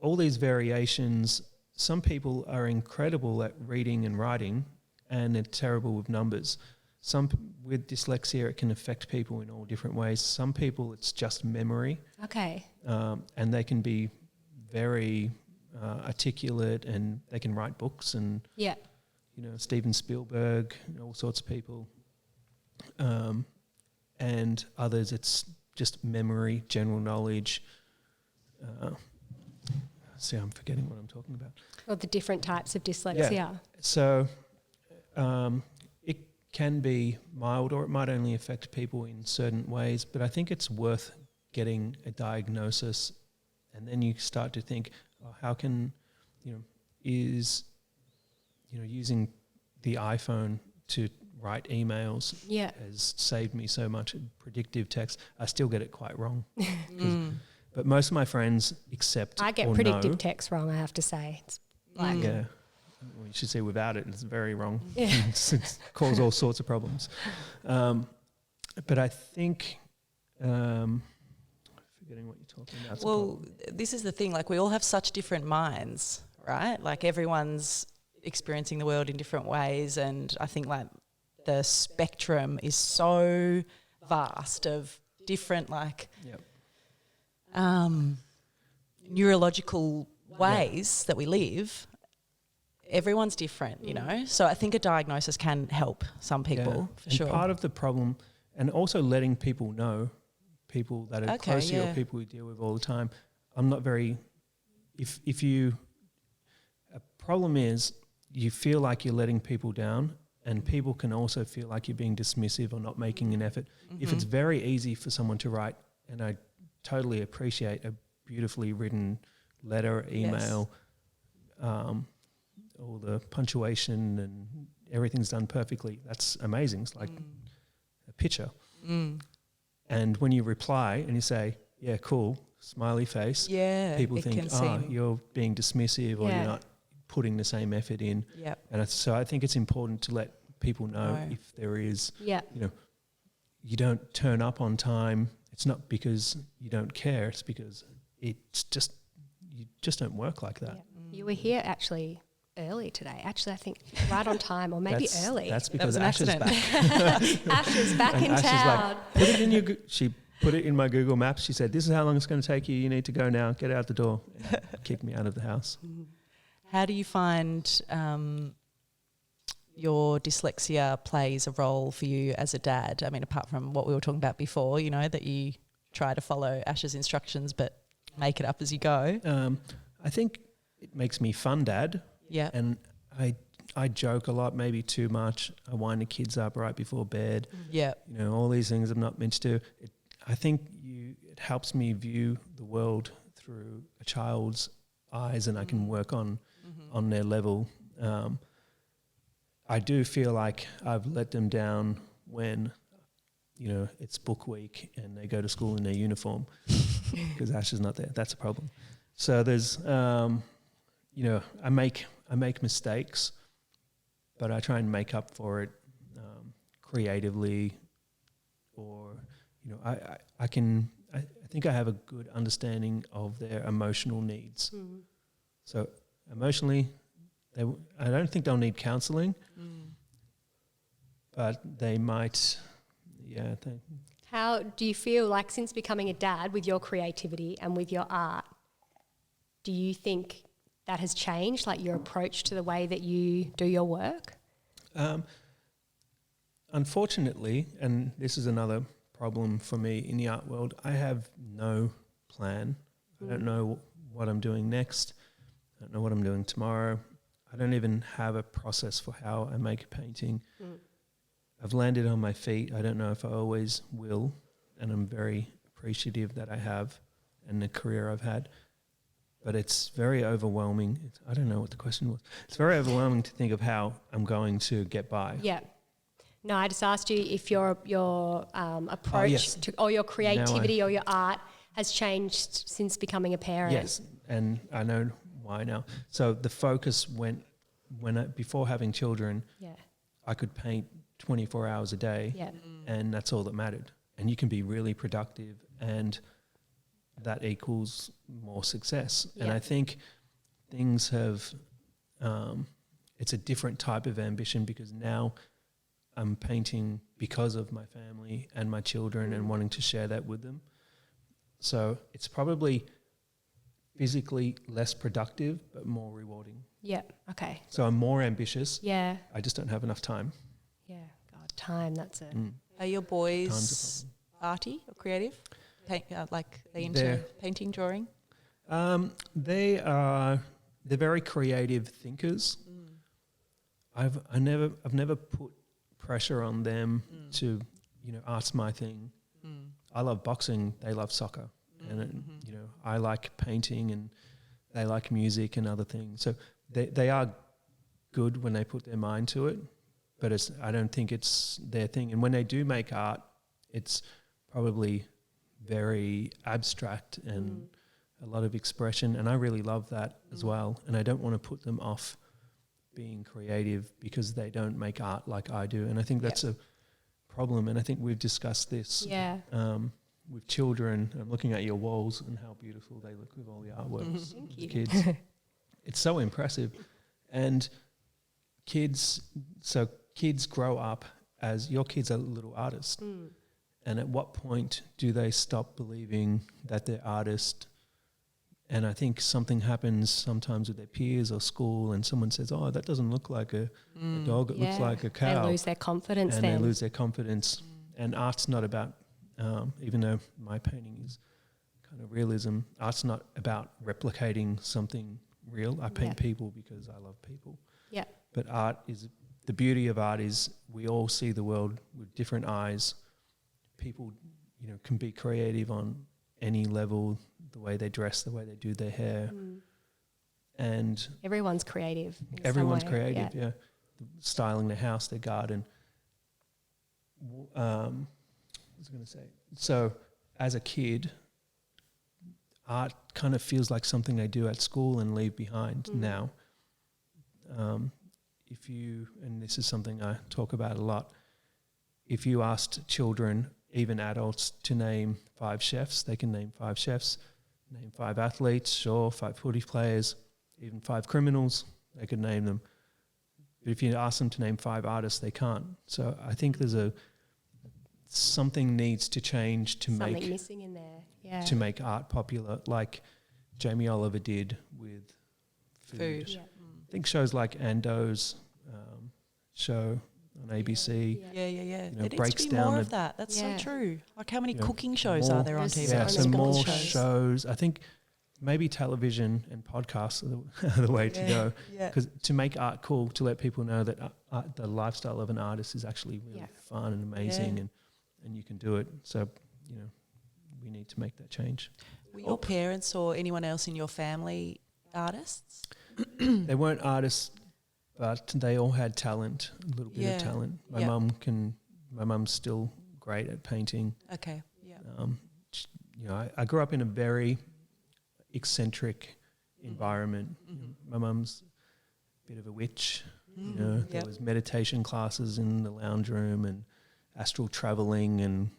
all these variations. Some people are incredible at reading and writing and they're terrible with numbers. With dyslexia, it can affect people in all different ways. Some people, it's just memory.
Okay.
And they can be very articulate and they can write books and, Steven Spielberg, all sorts of people. And others, it's just memory, general knowledge. I'm forgetting what I'm talking about.
Or the different types of dyslexia.
Yeah. So it can be mild, or it might only affect people in certain ways, but I think it's worth getting a diagnosis, and then you start to think, how can, using the iPhone to write emails has saved me so much. Predictive text, I still get it quite wrong. But most of my friends accept
I get
or
predictive
know.
text wrong, I have to say. It's
Well, you should say without it, it's very wrong.
Yeah.
It's caused all sorts of problems. But I think, forgetting what you're talking about.
Well, this is the thing, we all have such different minds, right? Everyone's experiencing the world in different ways, and I think the spectrum is so vast of different neurological ways that we live. Everyone's different, so I think a diagnosis can help some people for sure.
Part of the problem, and also letting people know, people that are close to you or people we deal with all the time, I'm not very, a problem is you feel like you're letting people down, and people can also feel like you're being dismissive or not making an effort. If it's very easy for someone to write, and I totally appreciate a beautifully written letter, email, all the punctuation and everything's done perfectly, that's amazing. It's like a picture. And when you reply and you say, yeah, cool, smiley face, people think, you're being dismissive or you're not putting the same effort in.
Yep.
And so I think it's important to let people know if there is, you don't turn up on time. It's not because you don't care. It's because it's just, you just don't work like that.
Yeah. You were here actually early today. Actually, I think right on time, or maybe early.
That's because
That was
Ash is
an
back.
Ash is back
And
in
Ash
town.
is like, put it in your. She put it in my Google Maps. She said, "This is how long it's going to take you. You need to go now. Get out the door." And kicked me out of the house.
How do you find your dyslexia plays a role for you as a dad? I mean, apart from what we were talking about before, that you try to follow Ash's instructions but make it up as you go.
I think it makes me fun, Dad.
Yeah.
And I joke a lot, maybe too much. I wind the kids up right before bed.
Yeah.
All these things I'm not meant to do. I think it helps me view the world through a child's eyes, and I can work on their level. I do feel like I've let them down when, it's book week and they go to school in their uniform because Ash is not there. That's a problem. So there's, I make mistakes, but I try and make up for it creatively, or I think I have a good understanding of their emotional needs. So emotionally, I don't think they'll need counselling, but they might. Yeah.
How do you feel like, since becoming a dad, with your creativity and with your art, do you think that has changed, like your approach to the way that you do your work?
Unfortunately, and this is another problem for me in the art world, I have no plan. I don't know what I'm doing next. I don't know what I'm doing tomorrow. I don't even have a process for how I make a painting. I've landed on my feet. I don't know if I always will, and I'm very appreciative that I have and the career I've had. But it's very overwhelming. I don't know what the question was. It's very overwhelming to think of how I'm going to get by.
Yeah. No, I just asked you if your approach to, or your creativity or your art has changed since becoming a parent.
Yes, and I know why now. So the focus went before having children.
Yeah.
I could paint 24 hours a day, and that's all that mattered. And you can be really productive, and that equals more success. Yeah. And I think things have, it's a different type of ambition, because now I'm painting because of my family and my children and wanting to share that with them. So it's probably physically less productive but more rewarding.
Yeah, okay.
So I'm more ambitious.
Yeah.
I just don't have enough time.
Yeah, God, time, that's it.
Are your boys arty or creative? Are they into painting, drawing?
They're very creative thinkers. I've never put pressure on them to, art's my thing. I love boxing, they love soccer. And, I like painting and they like music and other things. So they are good when they put their mind to it, but I don't think it's their thing. And when they do make art, it's probably very abstract and a lot of expression. And I really love that as well. And I don't want to put them off being creative because they don't make art like I do. And I think that's a problem. And I think we've discussed this with children. I'm looking at your walls and how beautiful they look with all the artworks of the kids. It's so impressive. And kids grow up as, your kids are little artists. And at what point do they stop believing that they're artists? And I think something happens sometimes with their peers or school, and someone says, "Oh, that doesn't look like a dog. It looks like a cow."
They lose their confidence
and
then.
they lose their confidence. And art's not about, even though my painting is kind of realism, art's not about replicating something real. I paint people because I love people. Yeah. But the beauty of art is we all see the world with different eyes. People, can be creative on any level, the way they dress, the way they do their hair. And
everyone's creative.
Everyone's creative, yeah. Styling their house, their garden. What was I going to say? So as a kid, art kind of feels like something they do at school and leave behind now. And this is something I talk about a lot, if you asked children, even adults, to name 5 chefs, they can name 5 chefs, name 5 athletes, sure, 5 footy players, even 5 criminals, they could name them. But if you ask them to name 5 artists, they can't. So I think something needs to change to
something missing in there,
to make art popular, like Jamie Oliver did with food.
Yeah.
I think shows like Ando's show on ABC.
Yeah. There
breaks
needs to be
down
more of that. That's so true. Like how many cooking shows
more,
are there on TV?
Yeah, so more
shows.
shows. I think maybe television and podcasts are the way to go. Because to make art cool, to let people know that the lifestyle of an artist is actually really fun and amazing, and you can do it. So, we need to make that change.
Were your parents or anyone else in your family artists?
They weren't artists, but they all had talent, a little bit of talent. My mum's still great at painting.
Okay. Yeah.
I grew up in a very eccentric environment. My mum's a bit of a witch. There was meditation classes in the lounge room and astral traveling and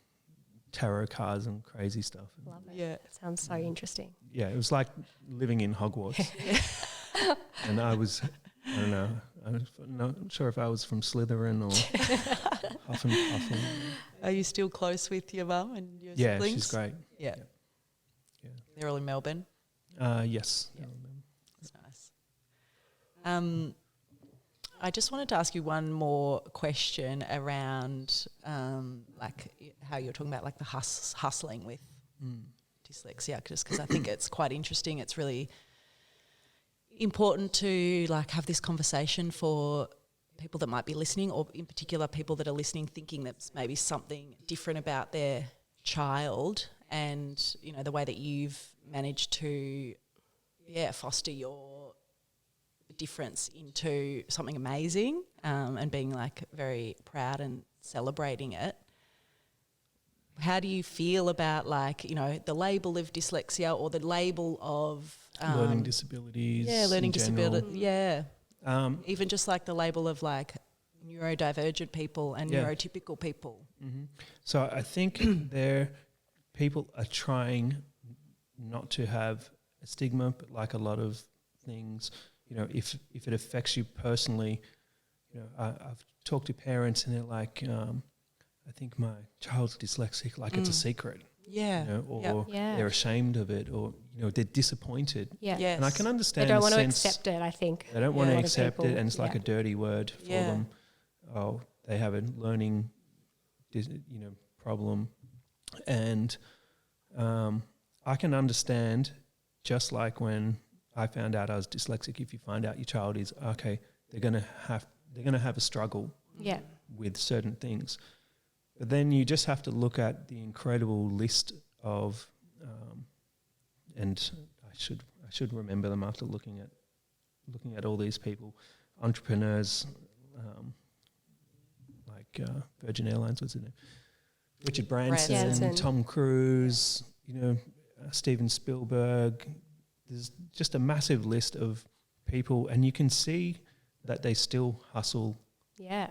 tarot cards and crazy stuff.
Love it.
Yeah.
Sounds so interesting.
Yeah, it was like living in Hogwarts. And I don't know, I'm not sure if I was from Slytherin or Huff and Puff.
Are you still close with your mum and your
Yeah,
siblings?
she's great.
Yeah.
Yeah.
They're all in Melbourne.
Yes.
Yeah. That's nice. I just wanted to ask you one more question around like how you're talking about like the hustling with dyslexia, just because I think it's quite interesting. It's really important to like have this conversation for people that might be listening, or in particular people that are listening thinking that's maybe something different about their child, and the way that you've managed to foster your difference into something amazing, and being like very proud and celebrating it. How do you feel about like the label of dyslexia or the label of
learning disabilities?
Learning disability. Yeah.
Even
just like the label of like neurodivergent people and neurotypical people.
Mm-hmm. So I think people are trying not to have a stigma, but like a lot of things, if it affects you personally, I've talked to parents and they're like, I think my child's dyslexic, like it's a secret.
Yeah.
Or they're ashamed of it, or they're disappointed.
Yeah.
Yes.
And I can understand.
They don't want to
sense
accept it, I think.
They don't want to accept it, and it's like
yeah.
a dirty word for them. Oh, they have a learning, problem, and I can understand. Just like when I found out I was dyslexic, if you find out your child is they're gonna have a struggle.
Yeah.
With certain things. But then you just have to look at the incredible list of, and I should remember them after looking at all these people, entrepreneurs, like Virgin Airlines, what's it name? Richard Branson, Tom Cruise, Steven Spielberg. There's just a massive list of people, and you can see that they still hustle.
Yeah.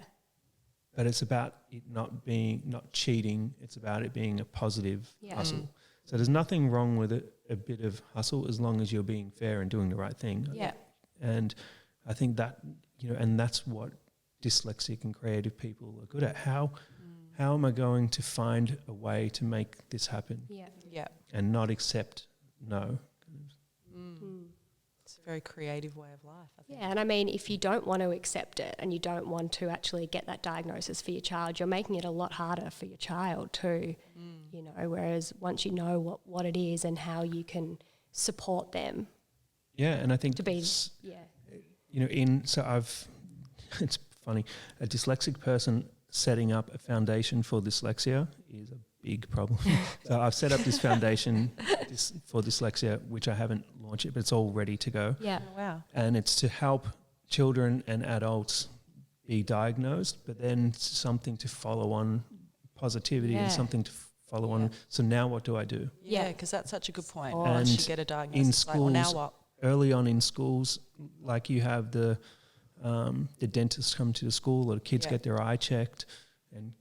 But it's about it not cheating. It's about it being a positive hustle. So there's nothing wrong with it, a bit of hustle, as long as you're being fair and doing the right thing.
Yeah.
And I think that, and that's what dyslexic and creative people are good at. How am I going to find a way to make this happen?
Yeah.
Yeah.
And not accept no.
It's a very creative way of life, I think.
Yeah, and I mean, if you don't want to accept it and you don't want to actually get that diagnosis for your child, you're making it a lot harder for your child too, whereas once you know what it is and how you can support them.
Yeah, and I think
to be,
it's funny, a dyslexic person setting up a foundation for dyslexia is a big problem. So I've set up this foundation for dyslexia, which I haven't launched it, but it's all ready to go.
Yeah.
Oh, wow.
And it's to help children and adults be diagnosed, but then something to follow on positivity and something to follow on. So now what do I do?
Yeah, because that's such a good point.
And
once you get a diagnosis,
in
it's like, well, now
schools,
what?
Early on in schools, like you have the dentist come to the school, or the kids get their eye checked, and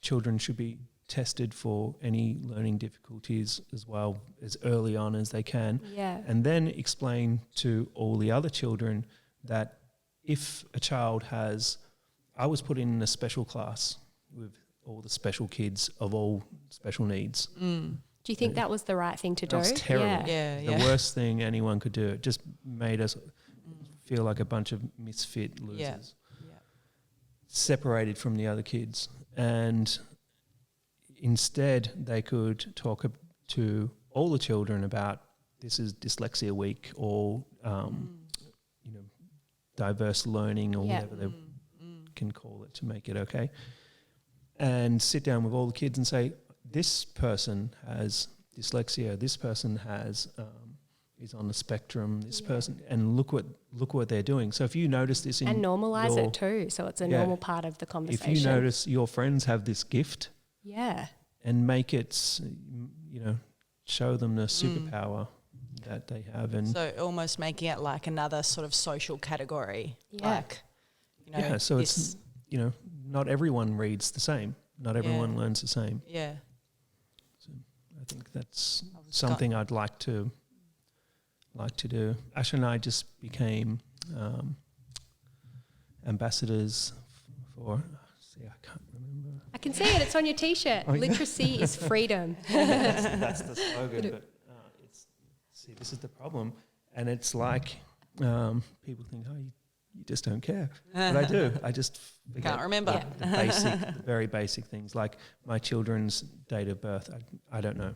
children should be tested for any learning difficulties as well as early on as they can.
Yeah.
And then explain to all the other children that if a child I was put in a special class with all the special kids of all special needs.
Do you think that was the right thing to do?
That was terrible.
Yeah.
The worst thing anyone could do. It just made us feel like a bunch of misfit losers.
Yeah.
Separated from the other kids. And instead they could talk to all the children about this is Dyslexia Week, or diverse learning, or whatever they can call it to make it okay. And sit down with all the kids and say, this person has dyslexia, this person has is on the spectrum, this person, and look what they're doing. So if you notice this in
and normalise
your,
it too, so it's a normal part of the conversation.
if you notice your friends have this gift, and make it, show them the superpower that they have, and
so almost making it like another sort of social category. Like,
so it's not everyone reads the same, not everyone learns the same.
Yeah.
So I think that's something I'd like to do. Ash and I just became ambassadors for. I can't remember.
I can see it. It's on your T-shirt. Literacy is freedom.
That's the slogan. But this is the problem, and it's like people think, you just don't care, but I do. I just
can't remember
the very basic things, like my children's date of birth. I don't know.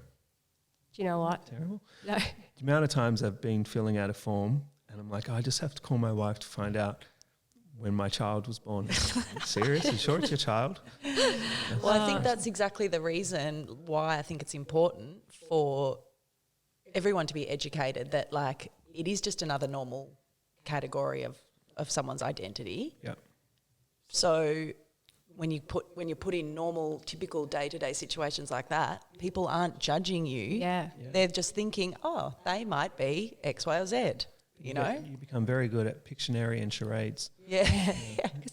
Do you know what?
Terrible.
No.
The amount of times I've been filling out a form and I'm like, I just have to call my wife to find out when my child was born. Serious? You sure it's your child?
Well, I think that's exactly the reason why I think it's important for everyone to be educated that, like, it is just another normal category of someone's identity.
Yeah.
So when you put in normal, typical day-to-day situations like that, people aren't judging you.
Yeah.
They're just thinking, oh, they might be X, Y, or Z. You know?
You become very good at Pictionary and charades.
Yeah.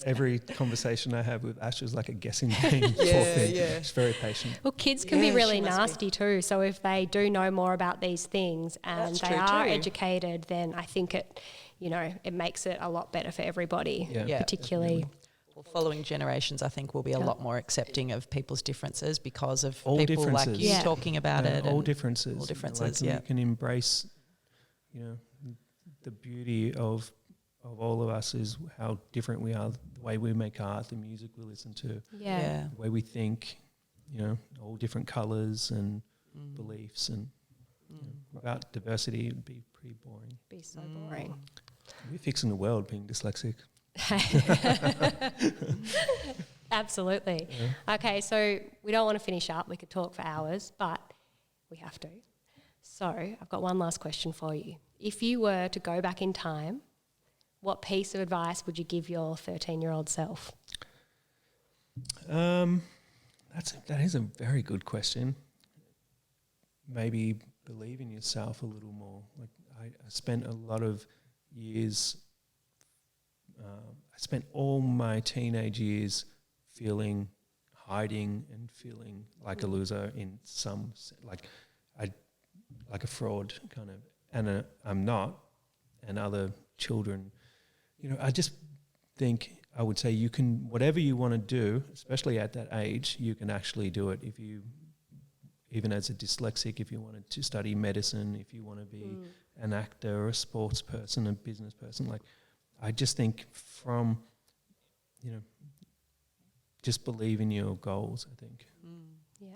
Every conversation I have with Ash is like a guessing game. She's very patient.
Well, kids can be really nasty too. So if they do know more about these things and
That's
they
true
are
too.
educated, then I think it makes it a lot better for everybody,
Yeah.
particularly.
Well, following generations, I think, will be a lot more accepting of people's differences because of
All
people
differences.
like you talking about it.
All
and
differences.
All differences,
You can embrace, the beauty of all of us is how different we are, the way we make art, the music we listen to,
Yeah.
the way we think, all different colours and beliefs. And without diversity, it would be pretty boring.
Be so boring.
We're fixing the world being dyslexic.
Absolutely.
Yeah.
Okay, so we don't want to finish up. We could talk for hours, but we have to. So I've got one last question for you. If you were to go back in time, what piece of advice would you give your 13-year-old self?
That is a very good question. Maybe believe in yourself a little more. Like I spent a lot of years. I spent all my teenage years hiding and feeling like a loser in some, like a fraud kind of, and I'm not, and other children, I just think I would say you can, whatever you want to do, especially at that age, you can actually do it. If you, even as a dyslexic, if you wanted to study medicine, if you want to be an actor or a sports person, a business person, I just think from, just believe in your goals, I think.
Yeah.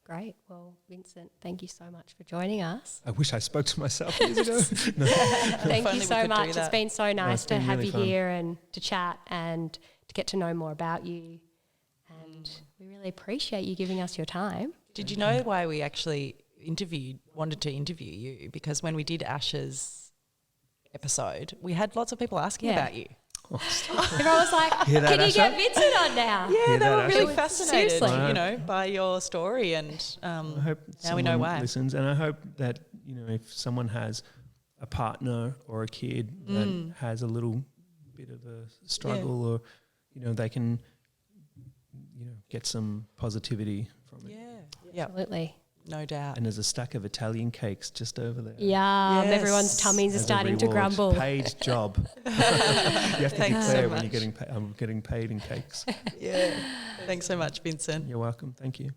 Great. Well, Vincent, thank you so much for joining us.
I wish I spoke to myself years ago. No.
Thank you so much. It's been so nice to have you
fun.
here and to chat and to get to know more about you. And we really appreciate you giving us your time.
Did you know why we actually wanted to interview you? Because when we did Ash's episode, we had lots of people asking about you.
Everyone was like, can you get Vincent on now?
Yeah, they were really
Ashley?
fascinated,
Seriously.
by your story, and
I hope
now we know why.
listens, and I hope that if someone has a partner or a kid that has a little bit of a struggle, or they can get some positivity from it.
Yeah,
Absolutely.
no doubt.
And there's a stack of Italian cakes just over there.
Yeah,
Yes.
everyone's tummies are
As a
starting to
reward.
grumble.
Paid job. You have to
Thanks
declare
so
when
much.
I'm getting paid in cakes.
Yeah, thanks so much, Vincent.
You're welcome. Thank you.